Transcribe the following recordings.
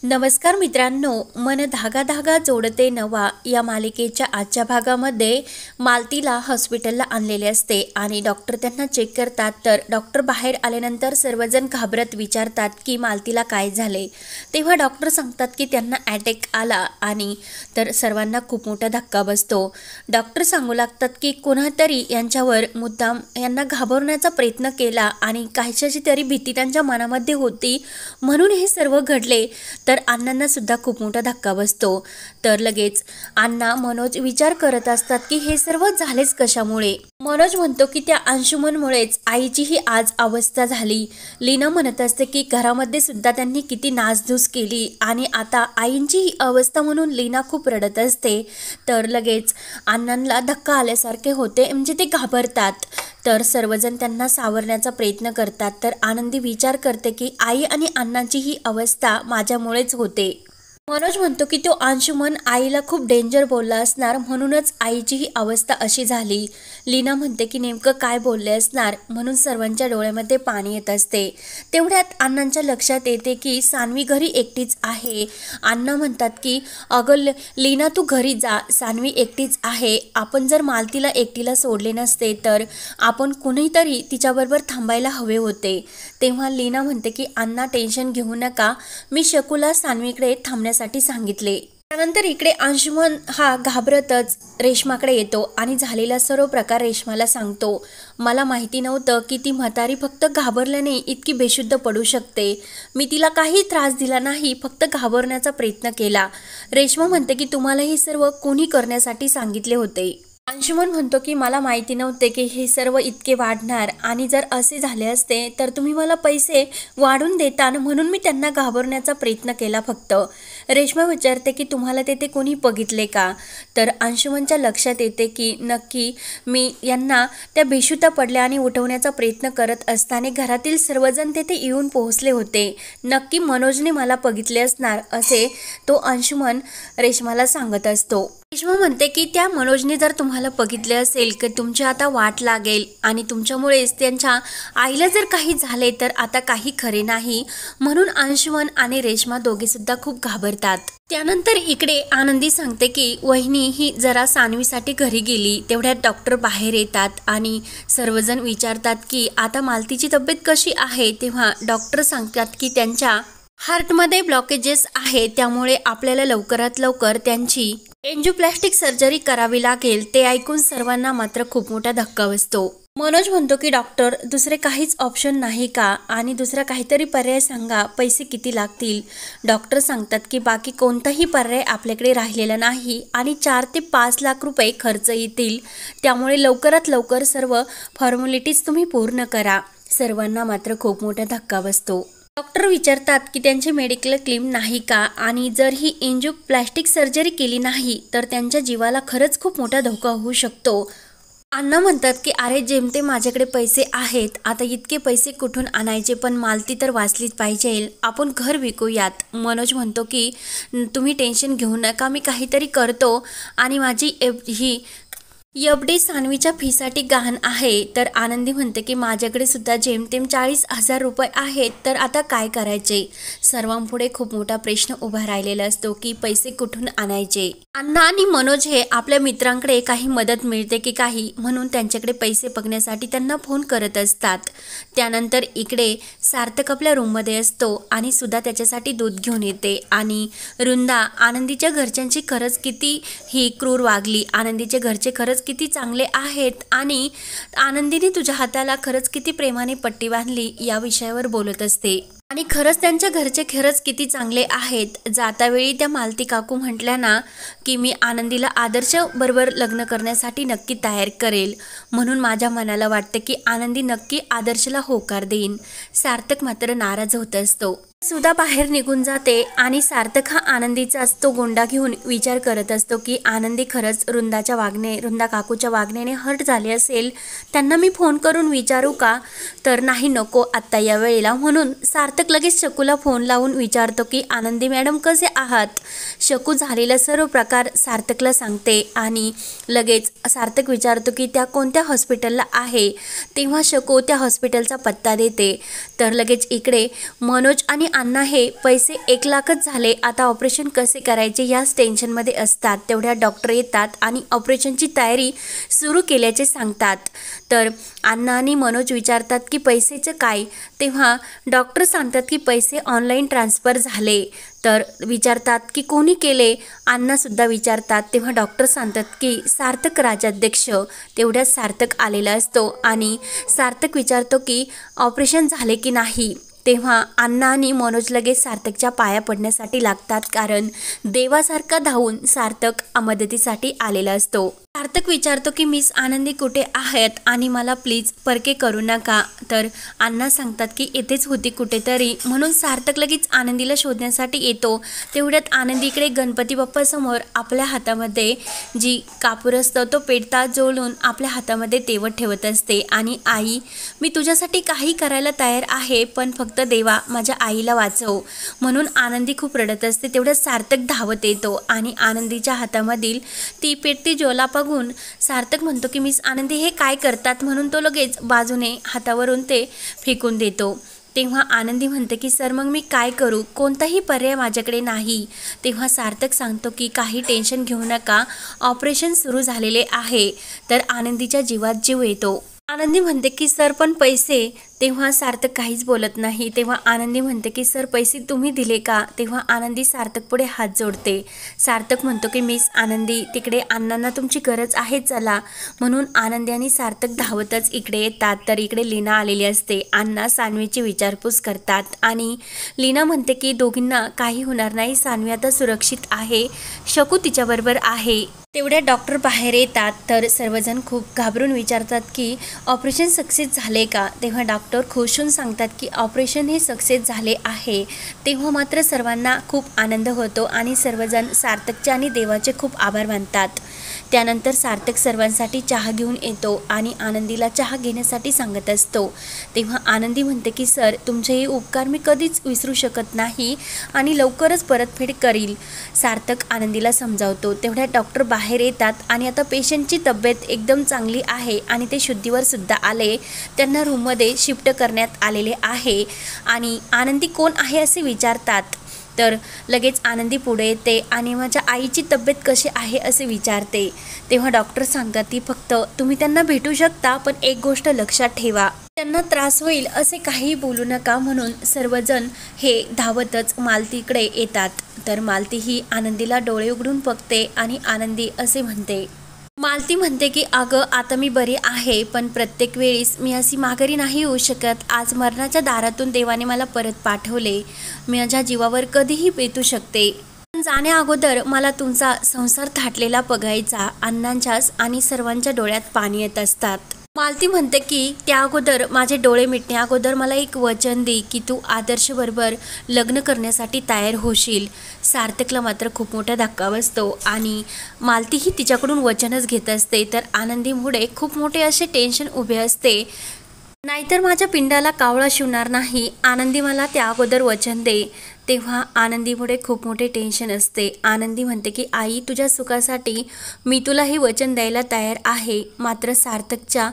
नमस्कार मित्रांनो, मन धागा धागा जोडते नवा या मालिकेच्या आजच्या भागामध्ये मालतीला हॉस्पिटलला आणलेले असते आणि डॉक्टर त्यांना चेक करतात। तर डॉक्टर बाहेर आल्यानंतर सर्वजण घाबरत विचारतात की मालतीला काय झाले। तेव्हा डॉक्टर सांगतात की त्यांना अटॅक आला आणि तर सर्वांना खूप मोठा धक्का बसतो। डॉक्टर सांगू लागतात की कोणातरी यांच्यावर मुद्दाम यांना घाबरण्याचा प्रयत्न केला आणि कशाची तरी भीती त्यांच्या मनामध्ये होती, म्हणून हे सर्व घडले। तर अण्णांना सुद्धा खूप मोठा धक्का बसतो। तर लगेच अण्णा मनोज विचार करत असतात की हे सर्व झालेच कशामुळे। मनोज म्हणतो की त्या अंशुमनमुळेच आईची ही आज अवस्था झाली। लीना म्हणत असते की घरामध्ये सुद्धा त्यांनी किती नासधूस केली आणि आता आईंची ही अवस्था म्हणून लीना खूप रडत असते। तर लगेच अण्णांना धक्का आल्यासारखे होते, म्हणजे ते घाबरतात। तर सर्वजण त्यांना सावरण्याचा प्रयत्न करतात। तर आनंदी विचार करते की आई आणि अण्णांची ही अवस्था माझ्यामुळेच होते। मनोज म्हणतो की तो अंशुमन आईला खूप डेंजर बोलला असणार, म्हणूनच आईची ही अवस्था अशी झाली। लीना म्हणते की नेमकं काय बोलले असणार, म्हणून सर्वांच्या डोळ्यामध्ये पाणी येत असते। तेवढ्यात अण्णांच्या लक्षात येते की सान्वी घरी एकटीच आहे। अण्णा म्हणतात की अगं लीना, तू घरी जा, सान्वी एकटीच आहे। आपण जर मालतीला एकटीला सोडले नसते तर आपण कुणीतरी तिच्याबरोबर थांबायला हवे होते। तेव्हा लीना म्हणते की अण्णा टेन्शन घेऊ नका, मी शकूला सान्वीकडे थांबण्यासाठी सांगितले। त्यानंतर इकडे अंशुमन हा घाबरतच रेश्माकडे येतो आणि झालेला सर्व प्रकार रेश्माला सांगतो। मला माहिती नव्हतं की ती म्हातारी फक्त घाबरल्याने इतकी बेशुद्ध पडू शकते। मी तिला काही त्रास दिला नाही, फक्त घाबरण्याचा प्रयत्न केला। रेश्मा म्हणते की तुम्हाला हे सर्व कोणी करण्यासाठी सांगितले होते। अंशुमन म्हणतो की मला माहिती नव्हते की हे सर्व इतके वाढणार आणि जर असे झाले असते तर तुम्ही मला पैसे वाढून देता, म्हणून मी त्यांना घाबरण्याचा प्रयत्न केला फक्त। रेश्मा विचारते की तुम्हाला तेथे कोणी बघितले का? तर अंशुमनच्या लक्षात येते की नक्की मी यांना त्या बेशुद्ध पडल्या आणि उठवण्याचा प्रयत्न करत असताना घरातील सर्वजण तेथे येऊन पोहोचले होते। नक्की मनोजने मला बघितले असणार, असे तो अंशुमन रेश्माला सांगत असतो। रेश्मा म्हणते की त्या मनोजने जर तुम्हाला बघितले असेल की तुमची आता वाट लागेल आणि तुमच्यामुळेच त्यांच्या आईला जर काही झाले तर आता काही खरे नाही, म्हणून अंशुमन आणि रेश्मा दोघे सुद्धा खूप घाबरतात। त्यानंतर इकडे आनंदी सांगते की वहिनी ही जरा सान्वीसाठी घरी गेली। तेवढ्यात डॉक्टर बाहेर येतात आणि सर्वजण विचारतात की आता मालतीची तब्येत कशी आहे। तेव्हा डॉक्टर सांगतात की त्यांच्या हार्टमध्ये ब्लॉकेजेस आहे, त्यामुळे आपल्याला लवकरात लवकर त्यांची एंजियोप्लास्टिक सर्जरी करावी लागेल। ते ऐकून सर्वांना मात्र खूप मोठा धक्का बसतो। मनोज म्हणतो की डॉक्टर, दुसरे काहीच ऑप्शन नाही का आणि दुसरा काहीतरी पर्याय सांगा, पैसे किती लागतील? डॉक्टर सांगतात की बाकी कोणताही पर्याय आपल्याकडे राहिलेला नाही आणि 4 ते 5 लाख रुपये खर्च येतील, त्यामुळे लवकरात लवकर सर्व फॉर्मॅलिटीज तुम्ही पूर्ण करा। सर्वांना मात्र खूप मोठा धक्का बसतो। डॉक्टर विचारतात की त्यांचे मेडिकल क्लेम नाही का आणि जर ही एंजियोप्लास्टिक सर्जरी केली नाही तर त्यांच्या जीवाला खरंच खूप मोठा धोका होऊ शकतो। अण्णा म्हणतात की अरे जेमते माझ्याकडे पैसे आहेत, आता इतके पैसे कुठून आणायचे, पण मालती तर वाचलीच पाहिजे, आपण घर विकूयात। मनोज म्हणतो की तुम्ही टेन्शन घेऊ नका, मी काहीतरी करतो आणि माझी ही एफडी सान्वीच्या फीसाठी गहाण आहे। तर आनंदी म्हणते की माझ्याकडे सुद्धा जेमतेम 40,000 रुपये आहेत, तर आता काय करायचे? सर्वांपुढे खूप मोठा प्रश्न उभा राहिलेला असतो की पैसे कुठून आणायचे। अण्णा आणि मनोज हे आपल्या मित्रांकडे काही मदत मिळते की काही, म्हणून त्यांच्याकडे पैसे बघण्यासाठी त्यांना फोन करत असतात। त्यानंतर इकडे सार्थक आपल्या रूममध्ये असतो आणि सुद्धा त्याच्यासाठी दूध घेऊन येते आणि रुंदा आनंदीच्या घरच्यांची खरंच किती ही क्रूर वागली, आनंदीचे घरचे खरंच किती चांगले आहेत आणि आनंदीने तुझ्या हाताला खरंच किती प्रेमाने पट्टी बांधली, या विषयावर बोलत असते। आणि खरंच त्यांच्या घरचे खरंच किती चांगले आहेत। जातावेळी त्या मालती काकू म्हटल्या ना की मी आनंदीला आदर्श बरोबर लग्न करण्यासाठी नक्की तयार करेल, म्हणून माझ्या मनाला वाटते की आनंदी नक्की आदर्शला होकार देईन। सार्थक मात्र नाराज होत असतो। सुद्धा बाहेर निघून जाते आणि सार्थक हा आनंदीचा असतो गोंडा घेऊन विचार करत असतो की आनंदी खरंच रुंदा काकूच्या वागण्याने हर्ट झाले असेल, त्यांना मी फोन करून विचारू का? तर नाही, नको आत्ता या वेळेला, म्हणून सार्थक लगेच शकूला फोन लावून विचारतो की आनंदी मॅडम कसे आहात? शकू झालेला सर्व प्रकार सार्थकला सांगते आणि लगेच सार्थक विचारतो की त्या कोणत्या हॉस्पिटलला आहे। तेव्हा शकू त्या हॉस्पिटलचा पत्ता देते। तर लगेच इकडे मनोज आणि अण्णा हे पैसे 1,00,000च झाले, आता ऑपरेशन कसे करायचे याच टेन्शनमध्ये असतात. तेवढ्या डॉक्टर येतात आणि ऑपरेशनची तयारी सुरू केल्याचे सांगतात. तर अण्णा आणि मनोज विचारतात की पैसेचं काय, तेव्हा डॉक्टर सांगतात की पैसे ऑनलाईन ट्रान्सफर झाले. तर विचारतात की कोणी केले, अण्णासुद्धा विचारतात. तेव्हा डॉक्टर सांगतात की सार्थक राजाध्यक्ष. तेवढ्यात सार्थक आलेला असतो आणि सार्थक विचारतो की ऑपरेशन झाले की नाही. तेव्हा अण्णा आणि मनोज लगेच सार्थकच्या पाया पडण्यासाठी लागतात, कारण देवासारखा धावून सार्थक मदतीसाठी आलेला असतो. सार्थक विचारतो की मिस आनंदी कुठे आहेत आणि मला प्लीज परके करू नका. तर अण्णा सांगतात की येथेच होती कुठेतरी, म्हणून सार्थक लगेच आनंदीला शोधण्यासाठी येतो. तेवढ्यात आनंदी इकडे गणपती बाप्पासमोर आपल्या हातामध्ये जी कापूर असतो तो पेटता जोडून आपल्या हातामध्ये तेवत ठेवत असते आणि आई, मी तुझ्यासाठी काही करायला तयार आहे, पण फक्त देवा माझ्या आईला वाचव. म्हणून आनंदी खूप रडत असते. तेवढ्यात सार्थक धावत येतो आणि आनंदीच्या हातामधील ती पेटती ज्वाला बघून सार्थक म्हणतो की मिस आनंदी हे काय करतात, म्हणून तो लगेच बाजूने हातावरून ते फेकून देतो. तेव्हा आनंदी म्हणते की सर मग मी काय करू, कोणताही पर्याय माझ्याकडे नाही. तेव्हा सार्थक सांगतो की काही टेन्शन घेऊ नका, ऑपरेशन सुरू झालेले आहे. तर आनंदीच्या जीवात जीव येतो. आनंदी म्हणते की सर पण पैसे. तेव्हा सार्थक काहीच बोलत नाही. तेव्हा आनंदी म्हणते की सर पैसे तुम्ही दिले का. तेव्हा आनंदी सार्थक पुढे हात जोडते. सार्थक म्हणतो की मिस आनंदी तिकडे अण्णांना तुमची गरज आहे, चला. म्हणून आनंदी आणि सार्थक धावतच इकडे येतात. तर इकडे लीना आलेली असते. अण्णा सान्वीची विचारपूस करतात आणि लीना म्हणते की दोघींना काही होणार नाही, सान्वी आता सुरक्षित आहे, शकू तिच्याबरोबर आहे. तेवढ्या डॉक्टर बाहेर येतात. तर सर्वजण खूप घाबरून विचारतात की ऑपरेशन सक्सेस झाले का. तेव्हा डॉक्टर खुश होऊन सांगतात की ऑपरेशन हे सक्सेस झाले आहे. तेव्हा मात्र सर्वांना खूप आनंद होतो आणि सर्वजण सार्थकचे आणि देवाचे खूप आभार मानतात. त्यानंतर सार्थक सर्वांसाठी चहा घेऊन येतो आणि आनंदीला चहा घेण्यासाठी सांगत असतो. तेव्हा आनंदी म्हणते की सर तुमचे हे उपकार मी कधीच विसरू शकत नाही आणि लवकरच परतफेड करील. सार्थक आनंदीला समजावतो. तेवढ्या डॉक्टर बाहेर येतात आणि आता पेशंटची तब्येत एकदम चांगली आहे आणि ते शुद्धीवर सुद्धा आले. त्यांना रूममध्ये शिफ्ट करण्यात आलेले आहे आणि आनंदी कोण आहे असे विचारतात. तर लगेच आनंदी पुढे येते आणि माझ्या आईची तब्येत कशी आहे असे विचारते. तेव्हा डॉक्टर सांगतात की फक्त तुम्ही त्यांना भेटू शकता, पण एक गोष्ट लक्षात ठेवा, त्यांना त्रास होईल असे काही बोलू नका. म्हणून सर्वजण हे धावतच मालतीकडे येतात. तर मालती ही आनंदीला डोळे उघडून बघते आणि आनंदी असे म्हणते. मालती म्हणते की अगं आता मी बरी आहे, पण प्रत्येक वेळेस मी अशी माघारी नाही येऊ शकत. आज मरणाच्या दारातून देवाने मला परत पाठवले. माझ्या जीवावर कधीही बेतू शकते. जाण्या अगोदर मला तुमचा संसार थाटलेला बघायचा. अण्णांच्याच आणि सर्वांच्या डोळ्यात पाणी येत असतात. मालती म्हणते की त्या अगोदर माझे डोळे मिटण्या अगोदर मला एक वचन दे की तू आदर्श बरोबर लग्न करण्यासाठी तयार होशील. सार्थकला मात्र खूप मोठा धक्का बसतो आणि मालतीही तिच्याकडून वचनच घेत असते. तर आनंदीमुळे खूप मोठे असे टेन्शन उभे असते. नाहीतर माझ्या पिंडाला कावळा शिवणार नाही. आनंदी मला त्या अगोदर वचन दे. तेव्हा आनंदीमुळे खूप मोठे टेन्शन असते. आनंदी म्हणते की आई तुझ्या सुखासाठी मी तुला हे वचन द्यायला तयार आहे. मात्र सार्थकच्या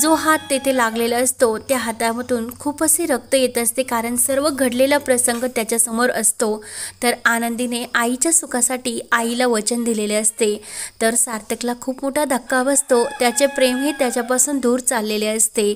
जो हात तेथे लागलेला असतो त्या हातामधून खूप असे रक्त येत असते, कारण सर्व घडलेला प्रसंग त्याच्यासमोर असतो. तर आनंदीने आईच्या सुखासाठी आईला वचन दिलेले असते. तर सार्थकला खूप मोठा धक्का बसतो. त्याचे प्रेम हे त्याच्यापासून दूर चाललेले असते.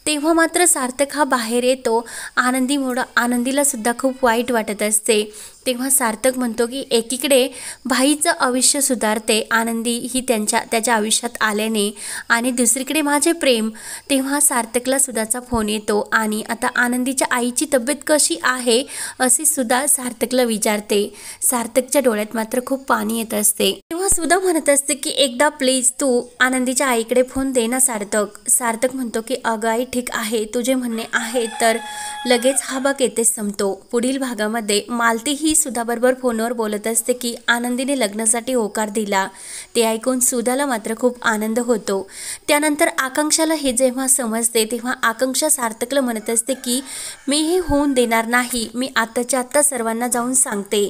तेव्हा मात्र सार्थक हा बाहेर येतो. आनंदीला सुद्धा खूप वाईट वाटत असते. तेव्हा सार्थक म्हणतो की एकीकडे भाईचं आयुष्य सुधारते आनंदी ही त्याच्या आयुष्यात आल्याने, आणि दुसरीकडे माझे प्रेम. तेव्हा सार्थकला सुधाचा फोन येतो आणि आता आनंदीच्या आईची तब्येत कशी आहे असे सुधा सार्थकला विचारते. सार्थकच्या डोळ्यात मात्र खूप पाणी येत असते. तेव्हा सुधा म्हणत असते की एकदा प्लीज तू आनंदीच्या आईकडे फोन दे ना सार्थक. सार्थक म्हणतो की अगं आई ठीक आहे, तुझे म्हणणे आहे. तर लगेच हा भाग येथेच संपतो. पुढील भागामध्ये मालती ही सुधाबरोबर फोनवर बोलत असते की आनंदीने लग्नासाठी होकार दिला. ते ऐकून सुधाला मात्र खूप आनंद होतो. त्यानंतर आकांक्षाला हे जेव्हा समजते तेव्हा आकांक्षा सार्थकला म्हणत असते की मी हे होऊन देणार नाही, मी आत्ताच्या आत्ता सर्वांना जाऊन सांगते.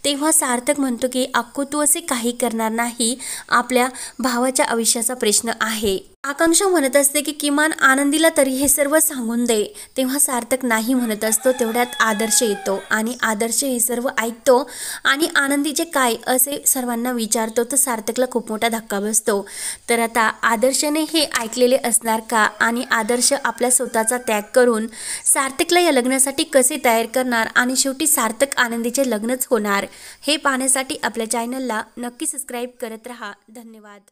तेव्हा सार्थक म्हणतो की अक्कू तू असे काही करणार नाही, आपल्या भावाच्या आयुष्याचा प्रश्न आहे. आकांक्षा म्हणत असते की किमान आनंदीला तरी हे सर्व सांगून दे, तेव्हा सार्थक नाही म्हणत असतो. तेवढ्यात आदर्श येतो आणि आदर्श हे सर्व ऐकतो आणि आनंदीचे काय असे सर्वांना विचारतो. तर सार्थकला खूप मोठा धक्का बसतो. तर आता आदर्शने हे ऐकलेले असणार का आणि आदर्श आपला स्वतःचा त्याग करून सार्थकला या लग्नासाठी कसे तयार करणार आणि शेवटी सार्थक आनंदीचे लग्नच होणार, हे पाहण्यासाठी आपल्या चॅनलला नक्की सबस्क्राईब करत राहा. धन्यवाद.